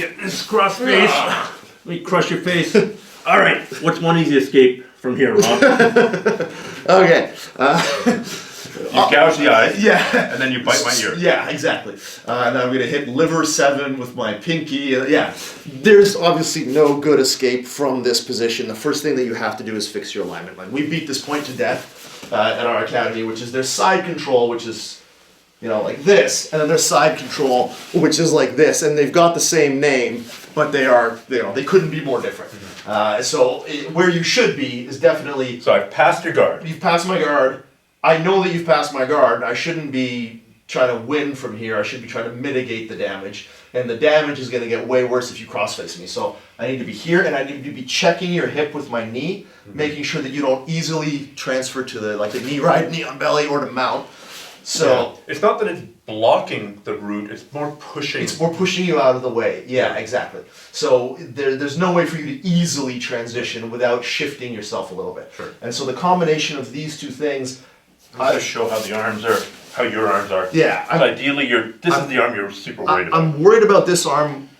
get this crossface. Let me crush your face. All right, what's one easy escape from here, Rob? Okay. You gouge the eyes, Yeah. and then you bite my ear. Yeah, exactly. And I'm going to hit liver 7 with my pinky. Yeah. There's obviously no good escape from this position. The first thing that you have to do is fix your alignment. Like, we beat this point to death at our academy, which is their side control, which is, like this, and then there's side control, which is like this, and they've got the same name, but they are, they couldn't be more different. Where you should be is definitely... So I've passed your guard. You've passed my guard. I know that you've passed my guard. I shouldn't be trying to win from here. I should be trying to mitigate the damage. And the damage is going to get way worse if you cross-face me. So I need to be here, and I need to be checking your hip with my knee, making sure that you don't easily transfer to the knee ride, knee on belly, or to mount. So it's not that it's blocking the route, it's more pushing. It's more pushing you out of the way. Yeah, exactly. So there's no way for you to easily transition without shifting yourself a little bit. Sure. And so the combination of these two things... I'll just show how the arms are, how your arms are. Yeah. Ideally, this is the arm you're super worried about. I'm worried about this arm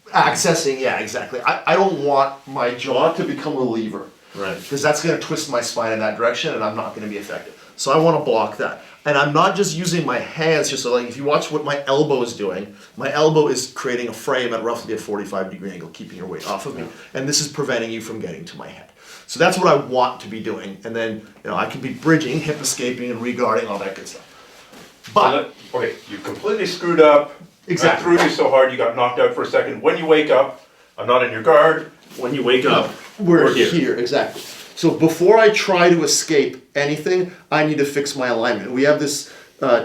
accessing, yeah, exactly. I don't want my jaw to become a lever. Right. Because that's going to twist my spine in that direction, and I'm not going to be effective. So I want to block that. And I'm not just using my hands, just so if you watch what my elbow is doing, my elbow is creating a frame at roughly a 45-degree angle, keeping your weight off of me. And this is preventing you from getting to my head. So that's what I want to be doing. And then, I can be bridging, hip escaping, and regarding, all that good stuff. But... okay, you completely screwed up. Exactly. I threw you so hard you got knocked out for a second. When you wake up, I'm not in your guard. When you wake up, we're here. Exactly. So before I try to escape anything, I need to fix my alignment. We have this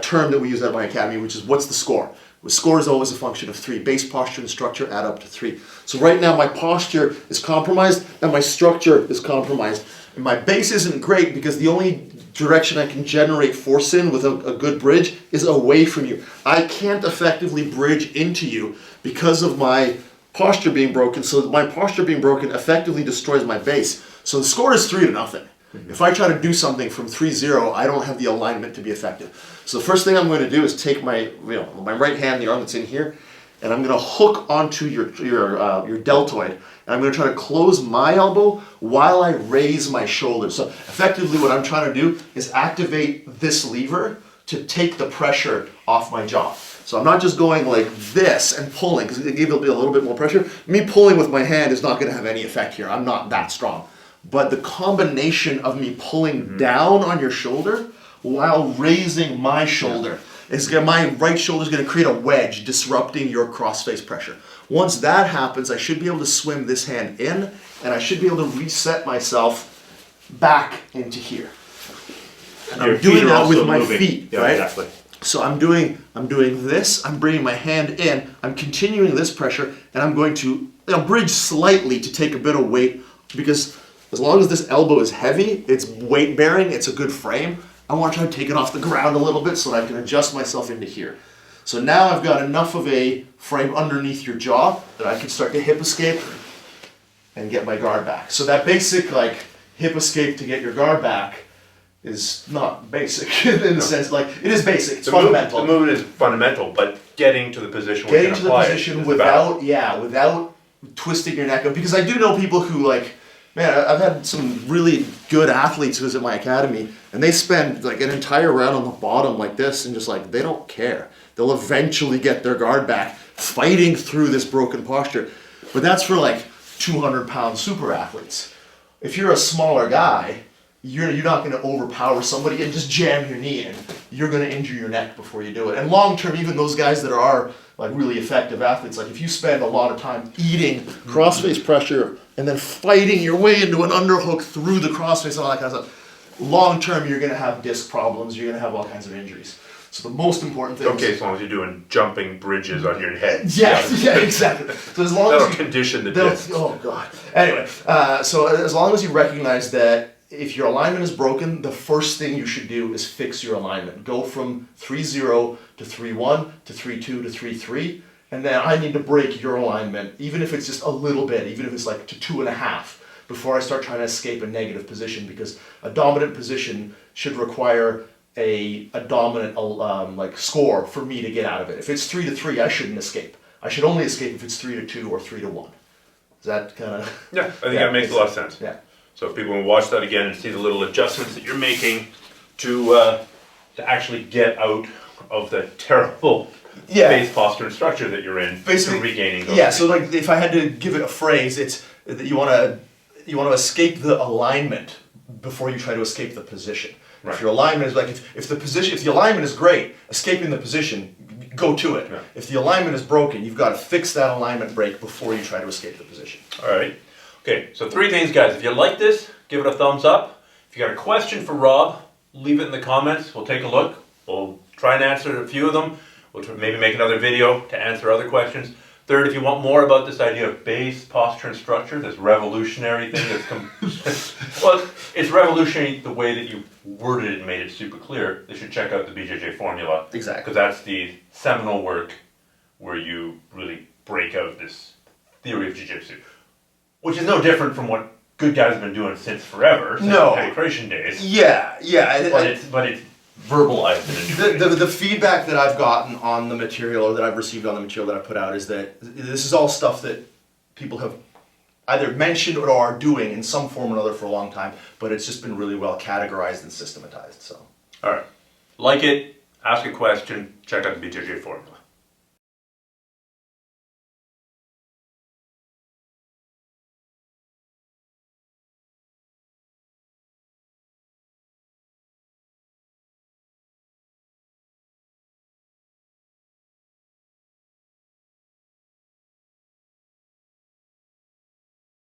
term that we use at my academy, which is what's the score? The score is always a function of 3. Base, posture, and structure add up to 3. So right now my posture is compromised and my structure is compromised. And my base isn't great because the only direction I can generate force in with a good bridge is away from you. I can't effectively bridge into you because of my posture being broken. So my posture being broken effectively destroys my base. So the score is 3-0. Mm-hmm. If I try to do something from 3-0, I don't have the alignment to be effective. So the first thing I'm going to do is take my right hand, the arm that's in here, and I'm going to hook onto your deltoid, and I'm going to try to close my elbow while I raise my shoulder. So effectively what I'm trying to do is activate this lever to take the pressure off my jaw. So I'm not just going like this and pulling, because it will be a little bit more pressure. Me pulling with my hand is not going to have any effect here. I'm not that strong. But the combination of me pulling down on your shoulder while raising my shoulder, my right shoulder is going to create a wedge disrupting your crossface pressure. Once that happens, I should be able to swim this hand in, and I should be able to reset myself back into here. And I'm doing that with my feet, right? Exactly. So I'm doing this, I'm bringing my hand in, I'm continuing this pressure, and I'm going to bridge slightly to take a bit of weight, because as long as this elbow is heavy, it's weight bearing, it's a good frame, I want to try to take it off the ground a little bit so that I can adjust myself into here. So now I've got enough of a frame underneath your jaw that I can start to hip escape and get my guard back. So that basic hip escape to get your guard back is not basic in the sense, it is basic, it's fundamental. The movement is fundamental, but getting to the position where you can apply it without twisting your neck up. Because I do know people who I've had some really good athletes visit my academy, and they spend an entire round on the bottom like this, and just they don't care. They'll eventually get their guard back, fighting through this broken posture. But that's for 200-pound super athletes. If you're a smaller guy, you're not going to overpower somebody and just jam your knee in. You're going to injure your neck before you do it. And long term, even those guys that are really effective athletes, if you spend a lot of time eating crossface pressure and then fighting your way into an underhook through the crossface and all that kind of stuff, long term you're going to have disc problems, you're going to have all kinds of injuries. So the most important thing as long as you're doing jumping bridges on your head. Yeah, exactly. So as long that'll as condition the disc. Oh God. Anyway, so as long as you recognize that if your alignment is broken, the first thing you should do is fix your alignment. Go from 3-0 to 3-1 to 3-2 to 3-3, and then I need to break your alignment, even if it's just a little bit, even if it's to 2.5, before I start trying to escape a negative position, because a dominant position should require a dominant score for me to get out of it. If it's 3-3, I shouldn't escape. I should only escape if it's 3-2 or 3-1. Is that kind of? Yeah, I think that makes a lot of sense. Yeah. So if people will watch that again and see the little adjustments that you're making to actually get out of the terrible base posture and structure that you're in, Basically, regaining those. Yeah, so like if I had to give it a phrase, it's that you want to escape the alignment before you try to escape the position. Right. If your alignment is like if the alignment is great, escaping the position, go to it. Yeah. If the alignment is broken, you've got to fix that alignment break before you try to escape the position. All right. Okay, so 3 things, guys. If you like this, give it a thumbs up. If you got a question for Rob, leave it in the comments. We'll take a look. We'll try and answer a few of them. We'll maybe make another video to answer other questions. Third, if you want more about this idea of base, posture, and structure, this revolutionary thing that's well, it's revolutionary the way that you worded it and made it super clear. They should check out the BJJ formula. Exactly. Because that's the seminal work where you really break out this theory of jiu-jitsu. Which is no different from what good guys have been doing since forever, since the penetration days. Yeah. But it's verbalized and enjoyed. The feedback that I've gotten on the material, or that I've received on the material that I put out, is that this is all stuff that people have either mentioned or are doing in some form or another for a long time, but it's just been really well categorized and systematized. So, All right. Like it, ask a question, check out the BJJ formula.